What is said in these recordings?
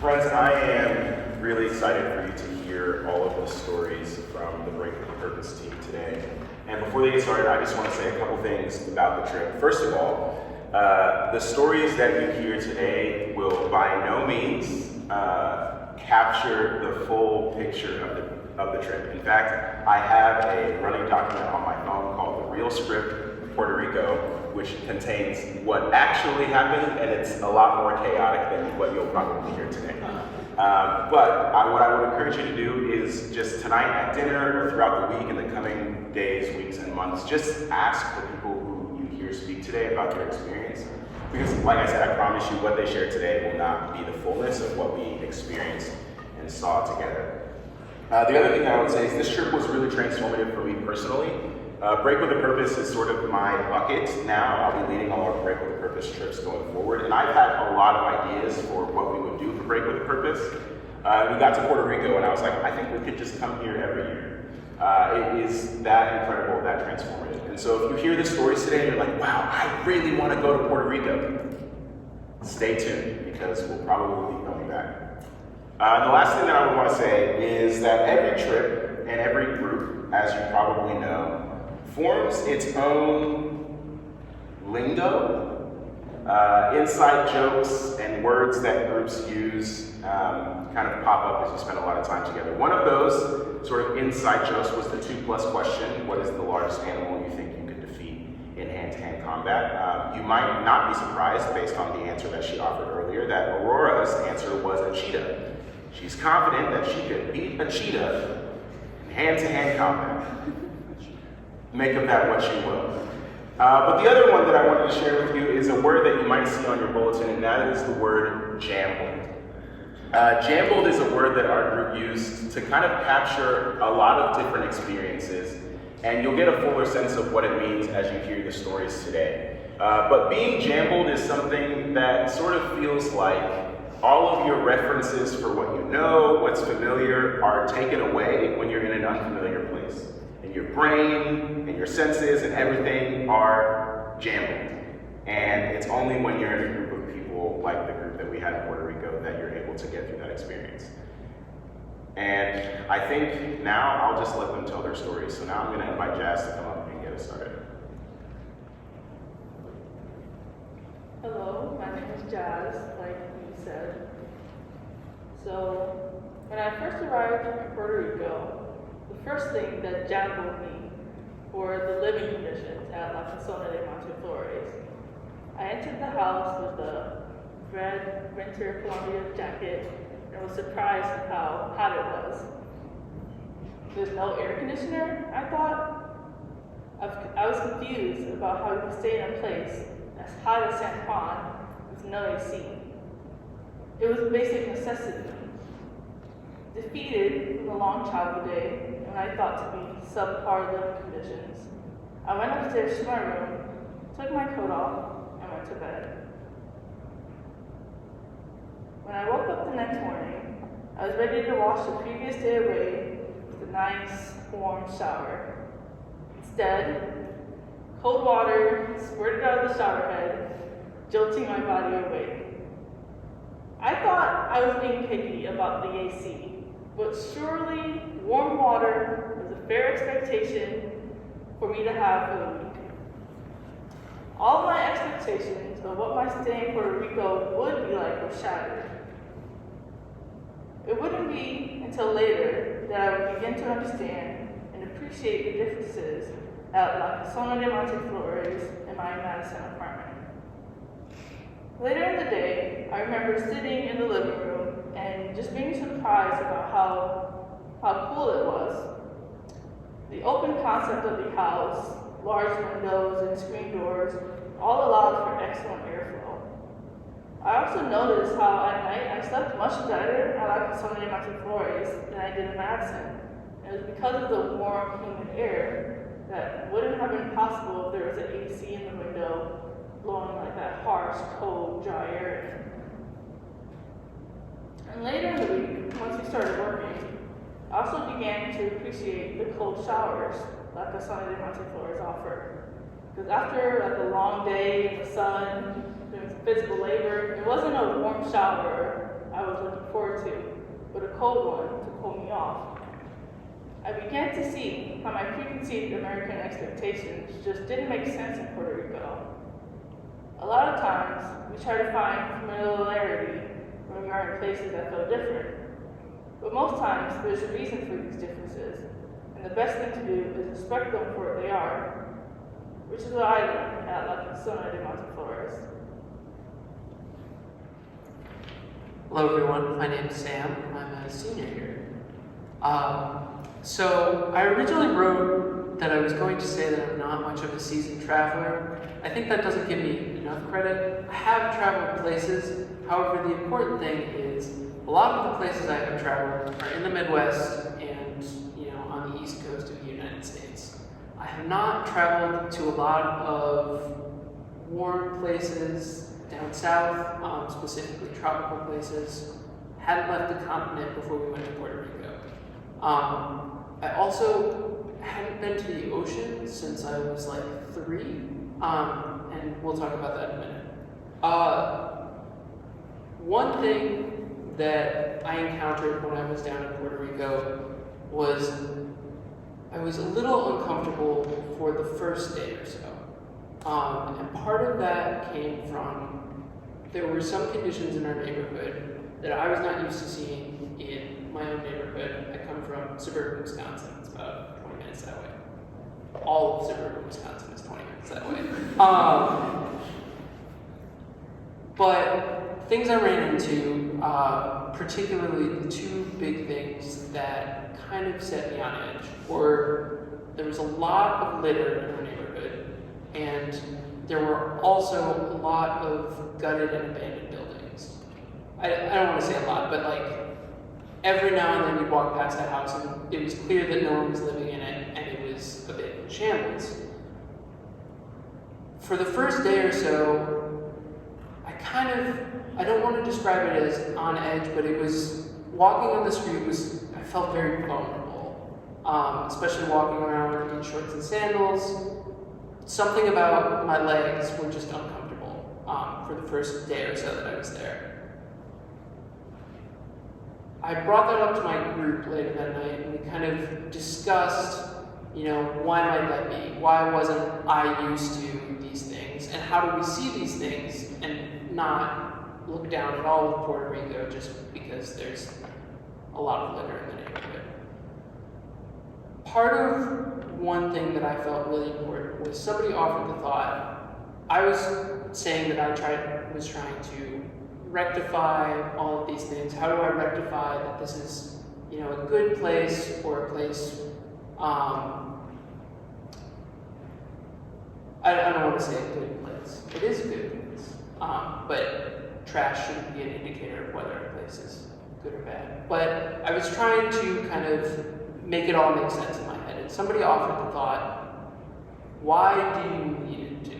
Friends, I am really excited for you to hear all of the stories from the Break with Purpose team today. And before they get started, I just want to say a couple things about the trip. First of all, the stories that you hear today will by no means capture the full picture of the trip. In fact, I have a running document on my phone called The Real Script of Puerto Rico, which contains what actually happened, and it's a lot more chaotic than what you'll probably hear today. But what I would encourage you to do is just tonight at dinner or throughout the week in the coming days, weeks, and months, just ask the people who you hear speak today about their experience. Because like I said, I promise you what they share today will not be the fullness of what we experienced and saw together. The other thing that I would say is this trip was really transformative for me personally. Break with a Purpose is sort of my bucket now. I'll be leading all our Break with a Purpose trips going forward. And I've had a lot of ideas for what we would do for Break with a Purpose. We got to Puerto Rico and I was like, I think we could just come here every year. It is that incredible, that transformative. And so if you hear the stories today and you're like, wow, I really want to go to Puerto Rico, stay tuned because we'll probably be coming back. The last thing that I would want to say is that every trip and every group, as you probably know, forms its own lingo, inside jokes and words that groups use kind of pop up as you spend a lot of time together. One of those sort of inside jokes was the 2+ question: what is the largest animal you think you could defeat in hand-to-hand combat? You might not be surprised, based on the answer that she offered earlier, that Aurora's answer was a cheetah. She's confident that she could beat a cheetah in hand-to-hand combat. Make of that what you will. But the other one that I wanted to share with you is a word that you might see on your bulletin, and that is the word jambled. Jambled is a word that our group used to kind of capture a lot of different experiences, and you'll get a fuller sense of what it means as you hear the stories today. But being jambled is something that sort of feels like all of your references for what you know, what's familiar, are taken away when you're in an unfamiliar place. And your brain and your senses and everything are jambled. And it's only when you're in a group of people like the group that we had in Puerto Rico that you're able to get through that experience. And I think now I'll just let them tell their stories. So now I'm going to invite Jas to come up and get us started. Hello, my name is Jas, like you said. So, when I first arrived in Puerto Rico, the first thing that jambled me were the living conditions at La Casona de Monteflores. I entered the house with a red winter Columbia jacket and was surprised at how hot it was. There's no air conditioner, I thought. I was confused about how you could stay in a place as hot as San Juan with no AC. It was a basic necessity. Defeated from the long travel day, and I thought to be subpar living conditions, I went upstairs to my room, took my coat off, and went to bed. When I woke up the next morning, I was ready to wash the previous day away with a nice, warm shower. Instead, cold water squirted out of the shower head, jolting my body awake. I thought I was being picky about the AC, but surely warm water was a fair expectation for me to have for the week. All my expectations of what my stay in Puerto Rico would be like were shattered. It wouldn't be until later that I would begin to understand and appreciate the differences at La Casona de Monteflores and my Madison apartment. Later in the day, I remember sitting in the living room and just being surprised about how cool it was. The open concept of the house, large windows and screen doors, all allowed for excellent airflow. I also noticed how at night I slept much better at La Casona de Monteflores than I did in Madison. It was because of the warm, humid air that wouldn't have been possible if there was an AC in the window blowing like that harsh, cold, dry air in. And later in the week, once we started working, I also began to appreciate the cold showers that Casona de Monteflores offered. Because after like a long day in the sun, doing some physical labor, it wasn't a warm shower I was looking forward to, but a cold one to cool me off. I began to see how my preconceived American expectations just didn't make sense in Puerto Rico. A lot of times, we try to find familiarity when we are in places that feel different. But most times, there's a reason for these differences, and the best thing to do is respect them for what they are, which is what I learned at La Casona de Monteflores. Hello everyone, my name is Sam. I'm a senior here. So I originally wrote that I was going to say that I'm not much of a seasoned traveler. I think that doesn't give me enough credit. I have traveled places. However, the important thing is a lot of the places I have traveled are in the Midwest and on the East Coast of the United States. I have not traveled to a lot of warm places down south, specifically tropical places. Hadn't left the continent before we went to Puerto Rico. I also hadn't been to the ocean since I was like 3, and we'll talk about that in a minute. One thing that I encountered when I was down in Puerto Rico was I was a little uncomfortable for the first day or so. And part of that came from there were some conditions in our neighborhood that I was not used to seeing in my own neighborhood. I come from suburban Wisconsin. It's about 20 minutes that way. All of suburban Wisconsin is 20 minutes that way. But things I ran into, particularly the 2 big things that kind of set me on edge, were there was a lot of litter in our neighborhood, and there were also a lot of gutted and abandoned buildings. I don't want to say a lot, but like every now and then you'd walk past a house and it was clear that no one was living in it, and it was a bit in shambles. For the first day or so, I don't want to describe it as on edge, but it was, walking on the street I felt very vulnerable, especially walking around in shorts and sandals. Something about my legs were just uncomfortable for the first day or so that I was there. I brought that up to my group later that night, and we kind of discussed, why might that be? Why wasn't I used to these things? And how do we see these things and not look down at all of Puerto Rico just because there's a lot of litter in the neighborhood? Part of one thing that I felt really important was somebody offered the thought. I was saying that I was trying to rectify all of these things. How do I rectify that this is, a good place or a place? I don't want to say a good place. It is a good place, but trash shouldn't be an indicator of whether a place is good or bad. But I was trying to kind of make it all make sense in my head. And somebody offered the thought, why do you need it to?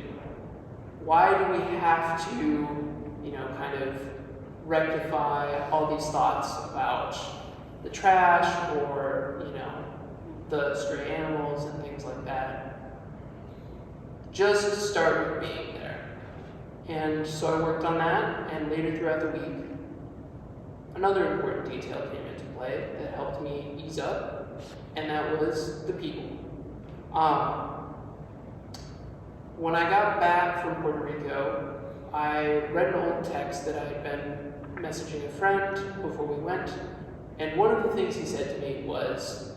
Why do we have to, kind of rectify all these thoughts about the trash or, the stray animals and things like that? Just start with being there. And so I worked on that, and later throughout the week, another important detail came into play that helped me ease up, and that was the people. When I got back from Puerto Rico, I read an old text that I had been messaging a friend before we went, and one of the things he said to me was,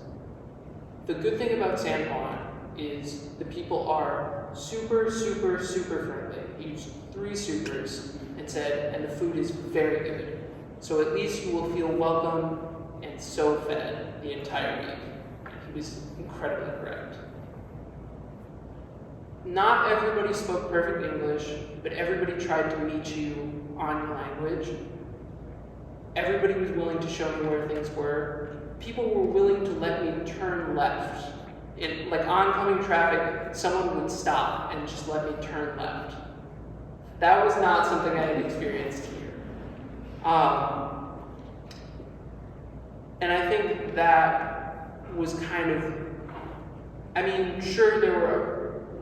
the good thing about San Juan is the people are super, super, super friendly. He used 3 supers and said, and the food is very good. So at least you will feel welcome and so fed the entire week. He was incredibly correct. Not everybody spoke perfect English, but everybody tried to meet you on your language. Everybody was willing to show me where things were. People were willing to let me turn left. In oncoming traffic, someone would stop and just let me turn left. That was not something I had experienced here. And I think that was kind of, sure,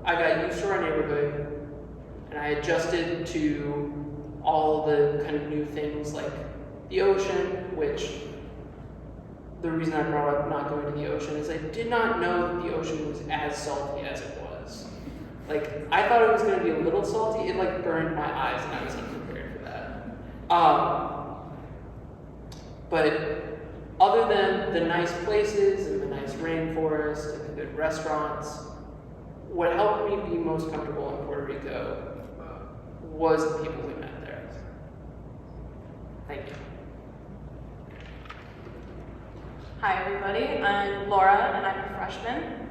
I got used to our neighborhood, and I adjusted to all the kind of new things like the ocean, which the reason I brought up not going to the ocean is I did not know that the ocean was as salty as it was. Like, I thought it was going to be a little salty. It like burned my eyes and I was unprepared for that. But other than the nice places and the nice rainforest and the good restaurants, what helped me be most comfortable in Puerto Rico was the people we met there. Thank you. Hi everybody, I'm Laura and I'm a freshman.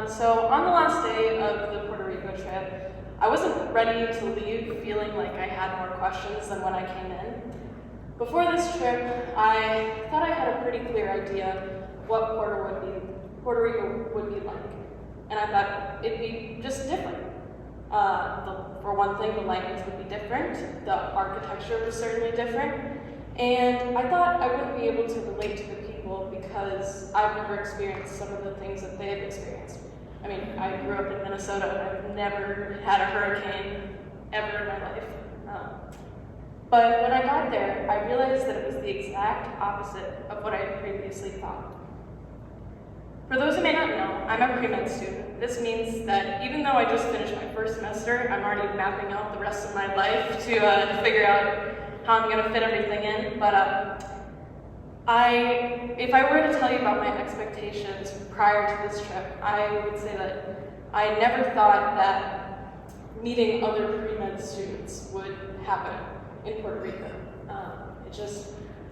So on the last day of the Puerto Rico trip, I wasn't ready to leave feeling like I had more questions than when I came in. Before this trip, I thought I had a pretty clear idea of what Puerto Rico would be like. And I thought it'd be just different. For one thing, the language would be different, the architecture was certainly different, and I thought I wouldn't be able to relate to the people because I've never experienced some of the things that they've experienced. I mean, I grew up in Minnesota and I've never had a hurricane ever in my life. But when I got there, I realized that it was the exact opposite of what I had previously thought. For those who may not know, I'm a pre-med student. This means that even though I just finished my first semester, I'm already mapping out the rest of my life to figure out how I'm going to fit everything in. But if I were to tell you about my expectations prior to this trip, I would say that I never thought that meeting other pre-med students would happen in Puerto Rico.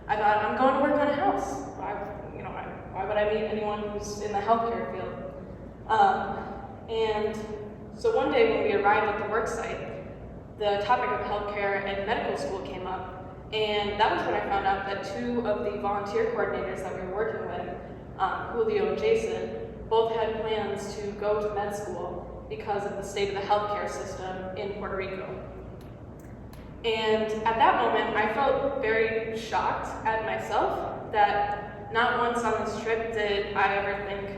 I thought, I'm going to work on a house. Why would I meet anyone who's in the healthcare field? And so one day when we arrived at the work site, the topic of healthcare and medical school came up, and that was when I found out that two of the volunteer coordinators that we were working with, Julio and Jason, both had plans to go to med school because of the state of the healthcare system in Puerto Rico. And at that moment, I felt very shocked at myself that not once on this trip did I ever think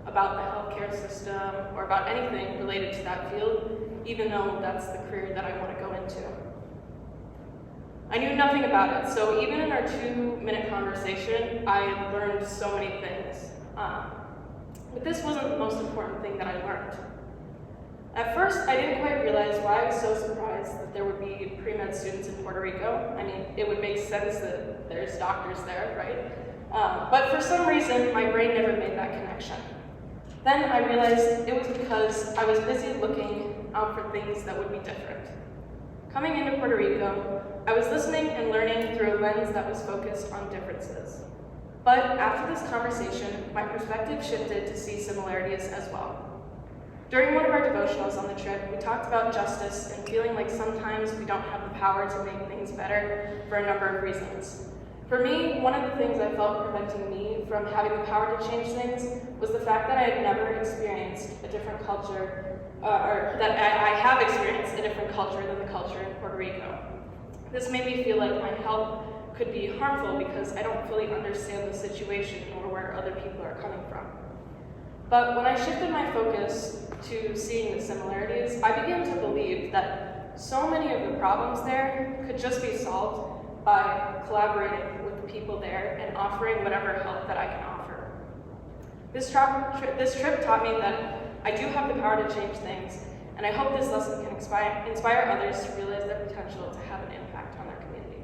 about the healthcare system or about anything related to that field, even though that's the career that I want to go into. I knew nothing about it, so even in our 2-minute conversation, I learned so many things. But this wasn't the most important thing that I learned. At first, I didn't quite realize why I was so surprised that there would be pre-med students in Puerto Rico. I mean, it would make sense that there's doctors there, right? But for some reason, my brain never made that connection. Then I realized it was because I was busy looking out for things that would be different. Coming into Puerto Rico, I was listening and learning through a lens that was focused on differences. But after this conversation, my perspective shifted to see similarities as well. During one of our devotionals on the trip, we talked about justice and feeling like sometimes we don't have the power to make things better for a number of reasons. For me, one of the things I felt preventing me from having the power to change things was the fact that I had never experienced a different culture, or that I have experienced a different culture than the culture in Puerto Rico. This made me feel like my help could be harmful because I don't fully understand the situation or where other people are coming from. But when I shifted my focus to seeing the similarities, I began to believe that so many of the problems there could just be solved by collaborating with the people there and offering whatever help that I can offer. This trip taught me that I do have the power to change things, and I hope this lesson can inspire others to realize their potential to have an impact on their community.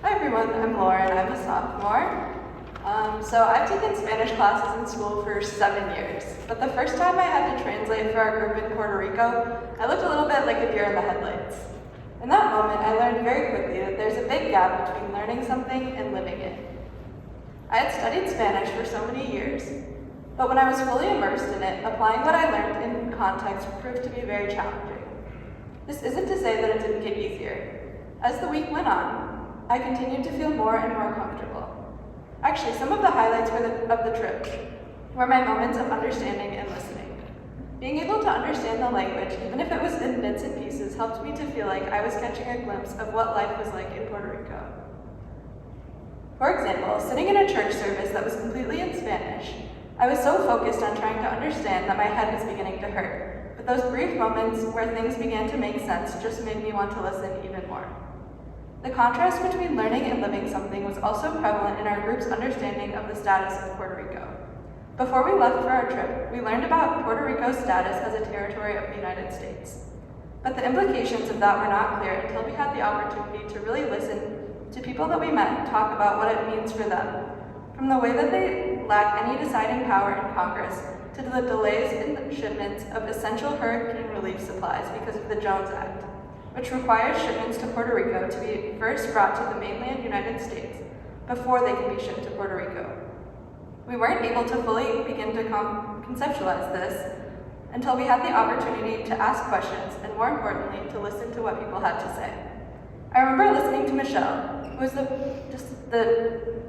Hi everyone, I'm Laura and I'm a sophomore. So I've taken Spanish classes in school for 7 years, but the first time I had to translate for our group in Puerto Rico, I looked a little bit like a deer in the headlights. In that moment, I learned very quickly that there's a big gap between learning something and living it. I had studied Spanish for so many years, but when I was fully immersed in it, applying what I learned in context proved to be very challenging. This isn't to say that it didn't get easier. As the week went on, I continued to feel more and more comfortable. Actually, some of the highlights of the trip were my moments of understanding and listening. Being able to understand the language, even if it was in bits and pieces, helped me to feel like I was catching a glimpse of what life was like in Puerto Rico. For example, sitting in a church service that was completely in Spanish, I was so focused on trying to understand that my head was beginning to hurt. But those brief moments where things began to make sense just made me want to listen even more. The contrast between learning and living something was also prevalent in our group's understanding of the status of Puerto Rico. Before we left for our trip, we learned about Puerto Rico's status as a territory of the United States. But the implications of that were not clear until we had the opportunity to really listen to people that we met and talk about what it means for them, from the way that they lack any deciding power in Congress to the delays in the shipments of essential hurricane relief supplies because of the Jones Act, which requires shipments to Puerto Rico to be first brought to the mainland United States before they can be shipped to Puerto Rico. We weren't able to fully begin to conceptualize this until we had the opportunity to ask questions and, more importantly, to listen to what people had to say. I remember listening to Michelle, who was the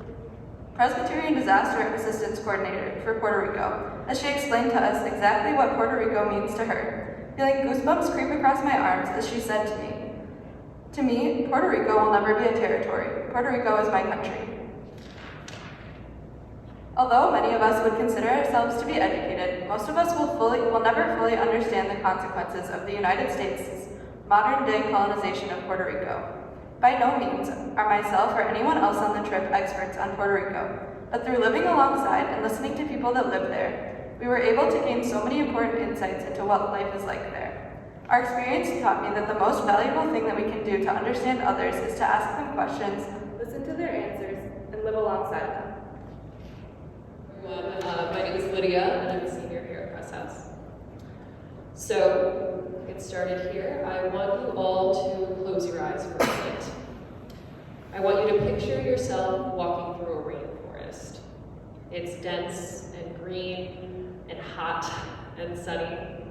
Presbyterian Disaster Assistance Coordinator for Puerto Rico, as she explained to us exactly what Puerto Rico means to her, feeling goosebumps creep across my arms as she said to me, Puerto Rico will never be a territory. Puerto Rico is my country. Although many of us would consider ourselves to be educated, most of us will never fully understand the consequences of the United States' modern-day colonization of Puerto Rico. By no means are myself or anyone else on the trip experts on Puerto Rico, but through living alongside and listening to people that live there, we were able to gain so many important insights into what life is like there. Our experience taught me that the most valuable thing that we can do to understand others is to ask them questions, listen to their answers, and live alongside them. My name is Lydia, and I'm a senior here at Press House. So, to get started here, I want you all to close your eyes for a minute. I want you to picture yourself walking through a rainforest. It's dense and green and hot and sunny.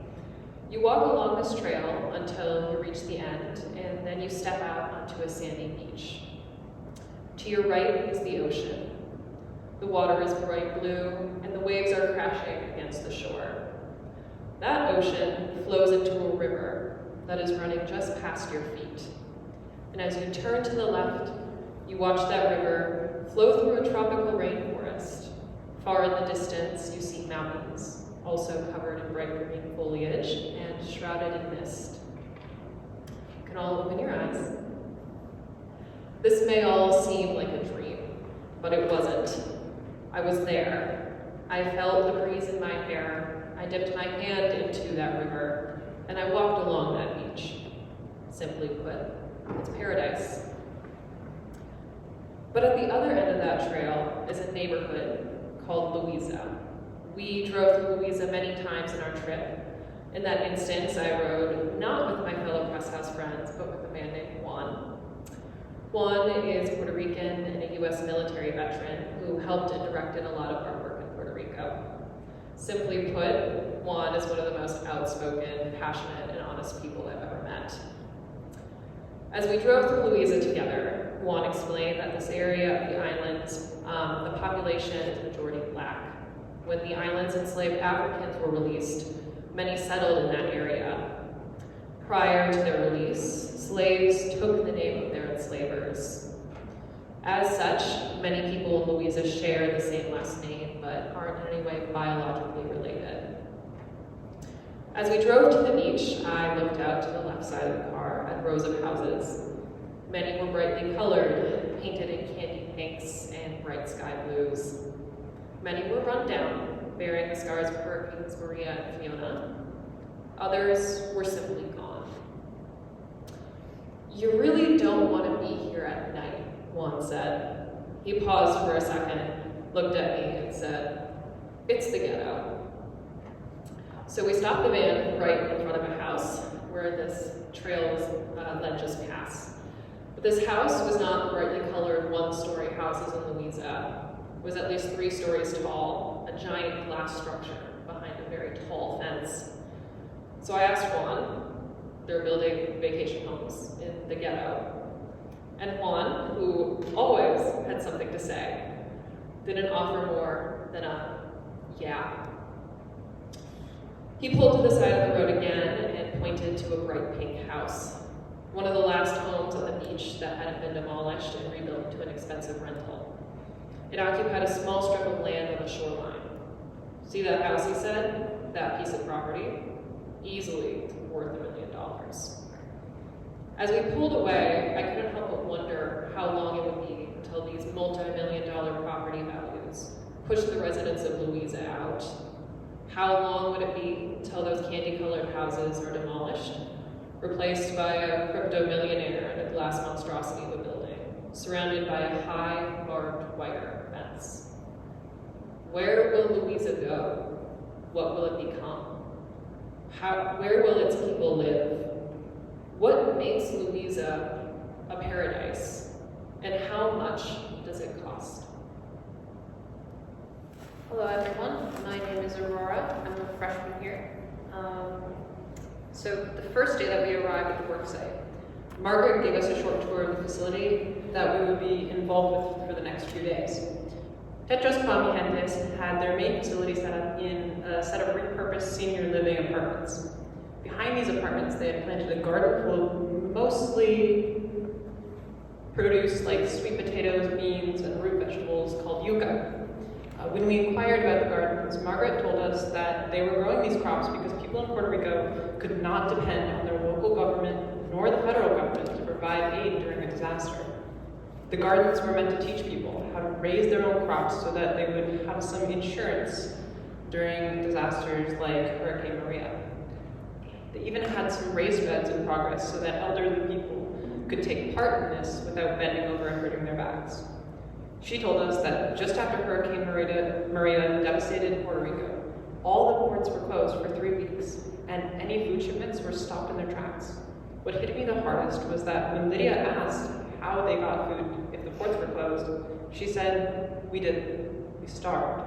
You walk along this trail until you reach the end, and then you step out onto a sandy beach. To your right is the ocean. The water is bright blue, and the waves are crashing against the shore. That ocean flows into a river that is running just past your feet. And as you turn to the left, you watch that river flow through a tropical rainforest. Far in the distance, you see mountains, also covered in bright green foliage and shrouded in mist. You can all open your eyes. This may all seem like a dream, but it wasn't. I was there. I felt the breeze in my hair. I dipped my hand into that river, and I walked along that beach. Simply put, it's paradise. But at the other end of that trail is a neighborhood called Louisa. We drove through Louisa many times in our trip. In that instance, I rode not with my fellow Press House friends, but with a man named Juan. Juan is Puerto Rican and a U.S. military veteran who helped and directed a lot of our work in Puerto Rico. Simply put, Juan is one of the most outspoken, passionate, and honest people I've ever met. As we drove through Louisa together, Juan explained that this area of the islands, the population is majority Black. When the island's enslaved Africans were released, many settled in that area. Prior to their release, slaves took the name of their enslavers. As such, many people in Louisa share the same last name, but aren't in any way biologically related. As we drove to the beach, I looked out to the left side of the car at rows of houses. Many were brightly colored, painted in candy pinks and bright sky blues. Many were run down, bearing the scars of Hurricanes Maria and Fiona. Others were simply gone. You really don't want to be here at night, Juan said. He paused for a second, looked at me, and said, "It's the ghetto." So we stopped the van right in front of a house where this trail led just past. But this house was not the brightly colored one-story houses in Louisa. It was at least 3 stories tall, a giant glass structure behind a very tall fence. So I asked Juan, they're building vacation homes in the ghetto. And Juan, who always had something to say, didn't offer more than a yeah. He pulled to the side of the road again and pointed to a bright pink house, one of the last homes on the beach that hadn't been demolished and rebuilt to an expensive rental. It occupied a small strip of land on the shoreline. See that house, he said? That piece of property? Easily worth $1 million. As we pulled away, I couldn't help but wonder these multi-million-dollar property values, push the residents of Louisa out. How long would it be until those candy-colored houses are demolished, replaced by a crypto millionaire in a glass monstrosity of a building, surrounded by a high barbed wire fence? Where will Louisa go? What will it become? Where will its people live? What makes Louisa a paradise? And how much does it cost? Hello everyone, my name is Aurora. I'm a freshman here. So the first day that we arrived at the worksite, Margaret gave us a short tour of the facility that we would be involved with for the next 2 days. Techos Gente had their main facility set up in a set of repurposed senior living apartments. Behind these apartments, they had planted a garden full of mostly produce like sweet potatoes, beans, and root vegetables called yucca. When we inquired about the gardens, Margaret told us that they were growing these crops because people in Puerto Rico could not depend on their local government nor the federal government to provide aid during a disaster. The gardens were meant to teach people how to raise their own crops so that they would have some insurance during disasters like Hurricane Maria. They even had some raised beds in progress so that elderly people could take part in this without bending over and hurting their backs. She told us that just after Hurricane Maria devastated Puerto Rico, all the ports were closed for 3 weeks, and any food shipments were stopped in their tracks. What hit me the hardest was that when Lydia asked how they got food if the ports were closed, she said, "We didn't. We starved."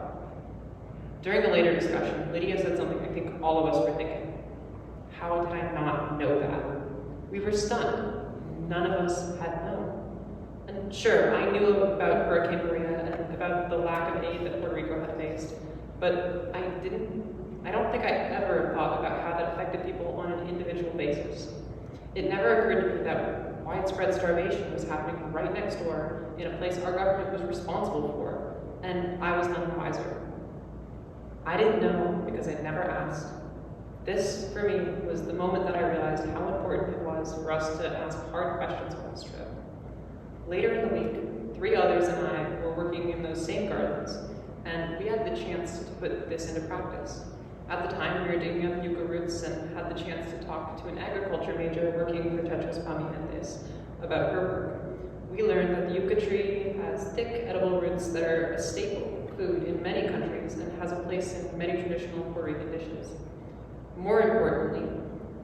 During a later discussion, Lydia said something I think all of us were thinking. How did I not know that? We were stunned. None of us had known. And sure, I knew about Hurricane Maria and about the lack of aid that Puerto Rico had faced, but I don't think I ever thought about how that affected people on an individual basis. It never occurred to me that widespread starvation was happening right next door in a place our government was responsible for, and I was none the wiser. I didn't know because I never asked. This, for me, was the moment that I realized how important it was for us to ask hard questions on this trip. Later in the week, 3 others and I were working in those same gardens, and we had the chance to put this into practice. At the time, we were digging up yucca roots and had the chance to talk to an agriculture major working for Techos Gente about her work. We learned that the yucca tree has thick, edible roots that are a staple food in many countries and has a place in many traditional Puerto Rican dishes. More importantly,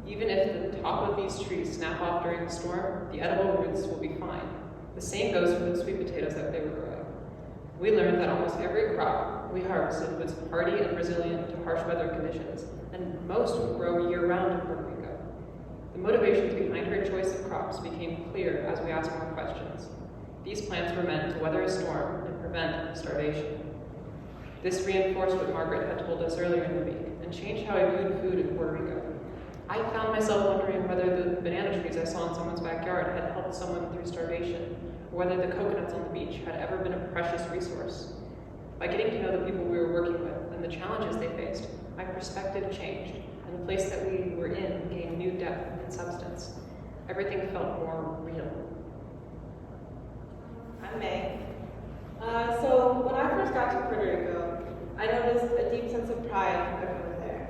even if the top of these trees snap off during a storm, the edible roots will be fine. The same goes for the sweet potatoes that they were growing. We learned that almost every crop we harvested was hardy and resilient to harsh weather conditions, and most would grow year-round in Puerto Rico. The motivations behind her choice of crops became clear as we asked more questions. These plants were meant to weather a storm and prevent starvation. This reinforced what Margaret had told us earlier in the week and changed how I viewed food in Puerto Rico. I found myself wondering whether the banana trees I saw in someone's backyard had helped someone through starvation, or whether the coconuts on the beach had ever been a precious resource. By getting to know the people we were working with and the challenges they faced, my perspective changed, and the place that we were in gained new depth and substance. Everything felt more real. I'm Mei. So when I first got to Puerto Rico, I noticed a deep sense of pride from everyone there.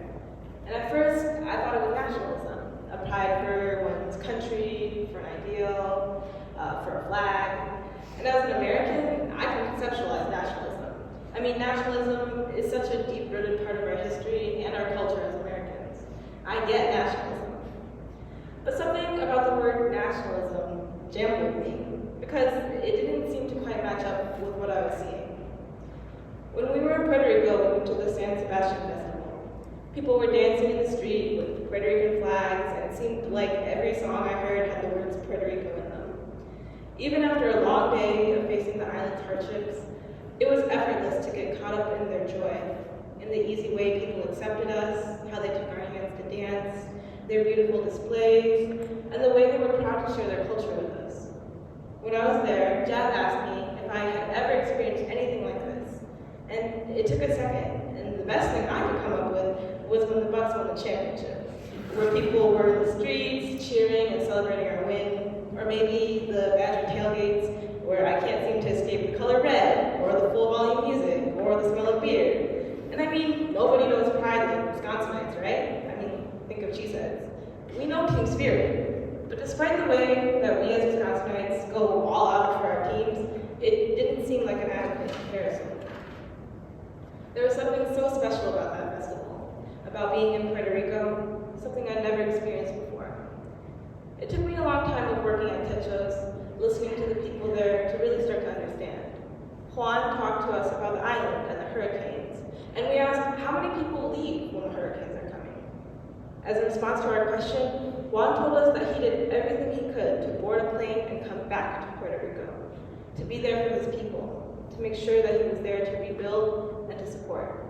And at first, I thought it was nationalism, a pride for one's country, for an ideal, for a flag. And as an American, I can conceptualize nationalism. I mean, nationalism is such a deep-rooted part of our history and our culture as Americans. I get nationalism. But something about the word nationalism jammed with me, because it didn't seem to quite match up with what I was seeing. When we were in Puerto Rico, we went to the San Sebastian Festival. People were dancing in the street with Puerto Rican flags, and it seemed like every song I heard had the words Puerto Rico in them. Even after a long day of facing the island's hardships, it was effortless to get caught up in their joy, in the easy way people accepted us, how they took our hands to dance, their beautiful displays, and the way they were proud to share their culture with us. When I was there, Jas asked me if I had ever experienced anything like this, and it took a second, and the best thing I could come up with was when the Bucks won the championship, where people were in the streets cheering and celebrating our win, or maybe the Badger tailgates, where I can't seem to escape the We know team spirit, but despite the way that we as Wisconsinites go all out for our teams, it didn't seem like an adequate comparison. There was something so special about that festival, about being in Puerto Rico, something I'd never experienced before. It took me a long time of working at Techos, listening to the people there to really start to understand. Juan talked to us about the island and the hurricanes, and we asked how many people leave when the hurricanes are coming. As a response to our question, Juan told us that he did everything he could to board a plane and come back to Puerto Rico, to be there for his people, to make sure that he was there to rebuild and to support.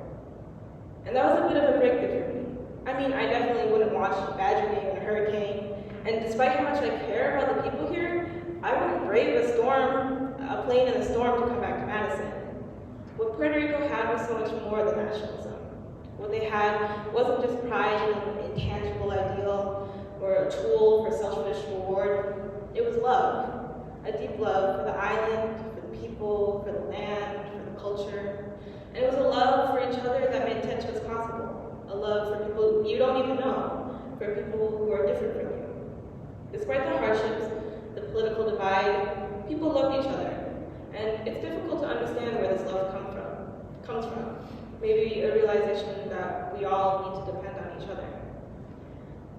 And that was a bit of a breakthrough for me. I mean, I definitely wouldn't watch Badger Game in a hurricane, and despite how much I care about the people here, I wouldn't brave a plane in a storm to come back to Madison. What Puerto Rico had was so much more than nationalism. What they had wasn't just pride in an intangible ideal or a tool for selfish reward. It was love, a deep love for the island, for the people, for the land, for the culture. And it was a love for each other that made Techos possible. A love for people you don't even know, for people who are different from you. Despite the hardships, the political divide, people loved each other. And it's difficult to understand where this love comes from. Maybe a realization that we all need to depend on each other.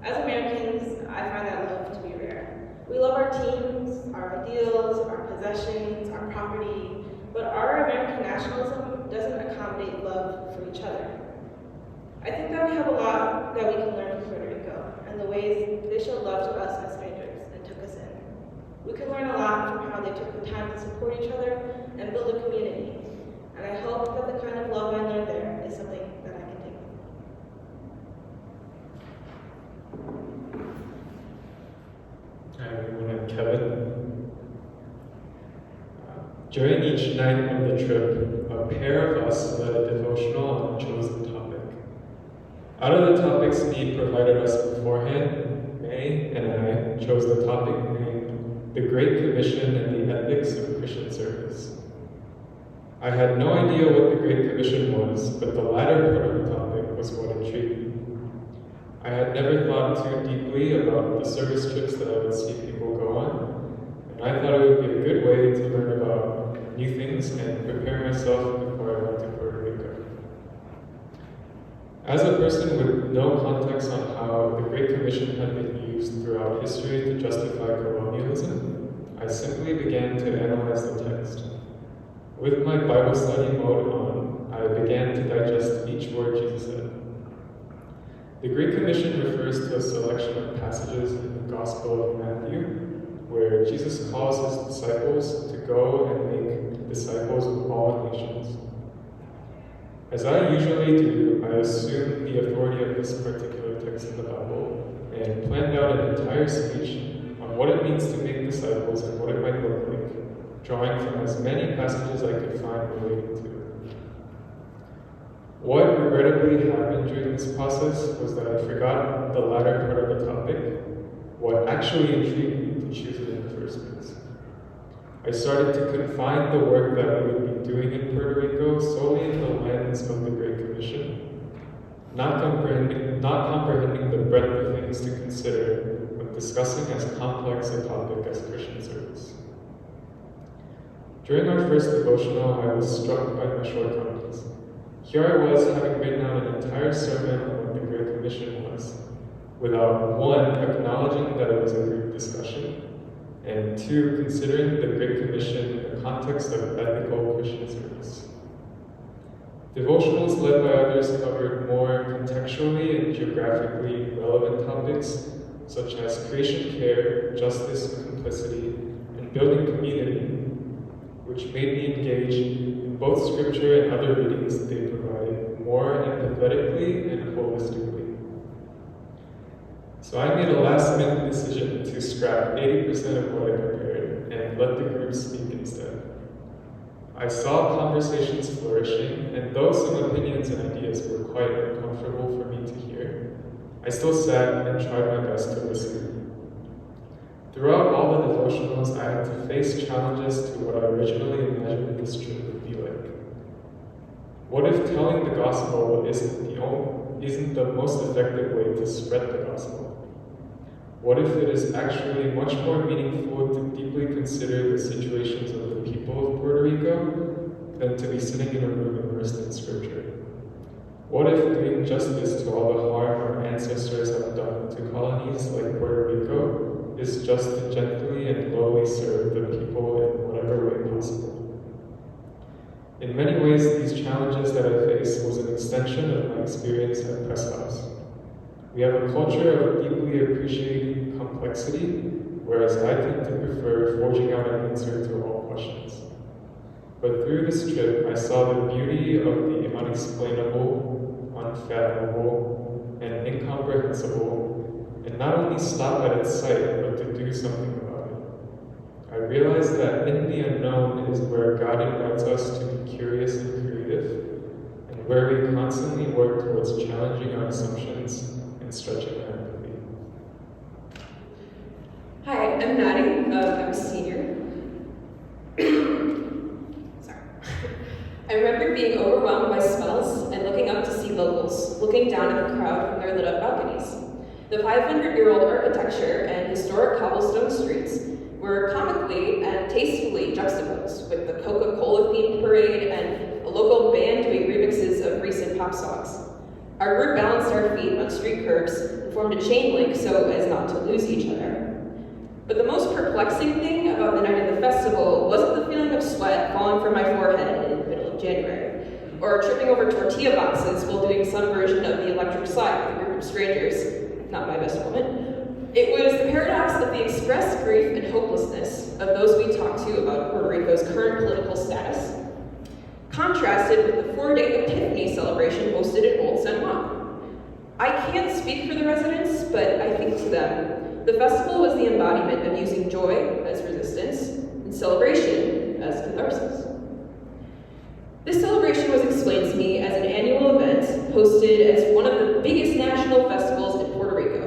As Americans, I find that love to be rare. We love our teams, our ideals, our possessions, our property, but our American nationalism doesn't accommodate love for each other. I think that we have a lot that we can learn from Puerto Rico and the ways they showed love to us as strangers and took us in. We can learn a lot from how they took the time to support each other and build a community. And I hope that the kind of love I learned there is something that I can take with me. Hi everyone, I'm Kevin. During each night of the trip, a pair of us led a devotional on a chosen topic. Out of the topics Nii provided us beforehand, Mei and I chose the topic named The Great Commission and the Ethics of Christian Service. I had no idea what the Great Commission was, but the latter part of the topic was what intrigued me. I had never thought too deeply about the service trips that I would see people go on, and I thought it would be a good way to learn about new things and prepare myself before I went to Puerto Rico. As a person with no context on how the Great Commission had been used throughout history to justify colonialism, I simply began to analyze the text. With my Bible study mode on, I began to digest each word Jesus said. The Great Commission refers to a selection of passages in the Gospel of Matthew, where Jesus calls his disciples to go and make disciples of all nations. As I usually do, I assumed the authority of this particular text in the Bible and planned out an entire speech on what it means to make disciples and what it might look like, drawing from as many passages I could find relating to it. What regrettably happened during this process was that I forgot the latter part of the topic, what actually intrigued me to choose it in the first place. I started to confine the work that we would be doing in Puerto Rico solely in the lens of the Great Commission, not comprehending the breadth of things to consider when discussing as complex a topic as Christian service. During our first devotional, I was struck by my shortcomings. Here I was, having written out an entire sermon on what the Great Commission was, without one, acknowledging that it was a group discussion, and two, considering the Great Commission in the context of ethical Christian service. Devotionals led by others covered more contextually and geographically relevant topics, such as creation care, justice and complicity, and building community, which made me engage in both scripture and other readings that they provided more empathetically and holistically. So I made a last-minute decision to scrap 80% of what I prepared and let the group speak instead. I saw conversations flourishing, and though some opinions and ideas were quite uncomfortable for me to hear, I still sat and tried my best to listen. Throughout all the devotionals, I had to face challenges to what I originally imagined this trip would be like. What if telling the gospel isn't the most effective way to spread the gospel? What if it is actually much more meaningful to deeply consider the situations of the people of Puerto Rico than to be sitting in a room immersed in scripture? What if doing justice to all the harm our ancestors have done to colonies like Puerto Rico is just to gently and lowly serve the people in whatever way possible? In many ways, these challenges that I face was an extension of my experience at Press House. We have a culture of deeply appreciating complexity, whereas I tend to prefer forging out an answer to all questions. But through this trip, I saw the beauty of the unexplainable, unfathomable, and incomprehensible, and not only stop at its site, but to do something about it. I realized that in the unknown is where God invites us to be curious and creative, and where we constantly work towards challenging our assumptions and stretching our empathy. Hi, I'm Maddie. I'm a senior. Sorry. I remember being overwhelmed by smells and looking up to see locals, looking down at the crowd from their lit up balconies. The 500-year-old architecture and historic cobblestone streets were comically and tastefully juxtaposed with the Coca-Cola themed parade and a local band doing remixes of recent pop songs. Our group balanced our feet on street curbs and formed a chain link so as not to lose each other. But the most perplexing thing about the night of the festival wasn't the feeling of sweat falling from my forehead in the middle of January, or tripping over tortilla boxes while doing some version of the electric slide with a group of strangers, not my best moment. It was the paradox of the expressed grief and hopelessness of those we talked to about Puerto Rico's current political status, contrasted with the 4-day Epiphany celebration hosted in Old San Juan. I can't speak for the residents, but I think to them, the festival was the embodiment of using joy as resistance and celebration as catharsis. This celebration was explained to me as an annual event hosted as one of the biggest national festivals in Puerto Rico.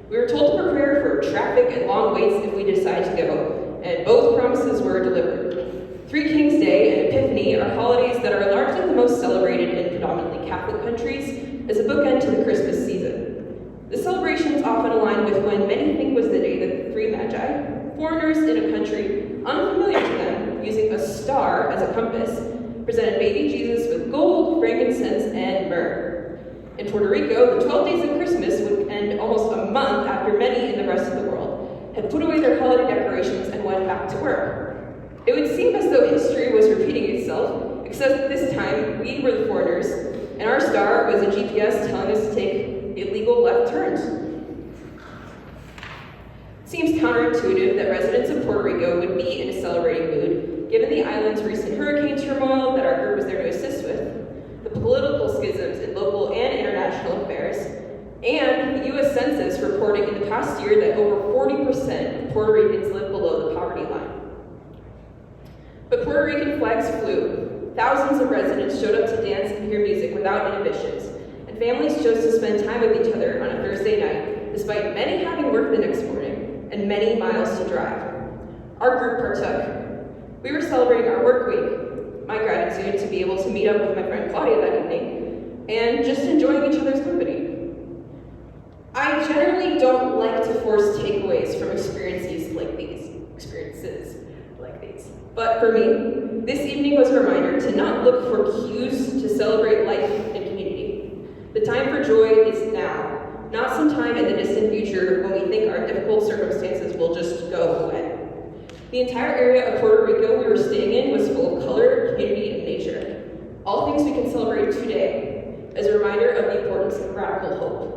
We were told to prepare for traffic and long waits if we decide to go, and both promises were delivered. Three Kings Day and Epiphany are holidays that are largely the most celebrated in predominantly Catholic countries as a bookend to the Christmas season. The celebrations often align with when many think was the day that the three magi, foreigners in a country unfamiliar to them, using a star as a compass, presented baby Jesus with gold, frankincense, and myrrh. In Puerto Rico, the 12 days of Christmas would end almost a month after many in the rest of the world had put away their holiday decorations and went back to work. It would seem as though history was repeating itself, except that this time we were the foreigners, and our star was a GPS telling us to take illegal left turns. It seems counterintuitive that residents of Puerto Rico would be in a celebrating mood, given the island's recent hurricane turmoil that our group was there to assist with, the political schisms in local and international affairs, and the U.S. Census reporting in the past year that over 40% of Puerto Ricans live below the poverty line. But Puerto Rican flags flew. Thousands of residents showed up to dance and hear music without inhibitions, and families chose to spend time with each other on a Thursday night, despite many having work the next morning and many miles to drive. Our group partook. We were celebrating our work week, my gratitude to be able to meet up with my friend Claudia that evening, and just enjoying each other's company. I generally don't like to force takeaways from experiences like these. But for me, this evening was a reminder to not look for cues to celebrate life and community. The time for joy is now, not sometime in the distant future when we think our difficult circumstances will just go away. The entire area of Puerto Rico we were staying in was full of color, community, and nature. All things we can celebrate today as a reminder of the importance of radical hope.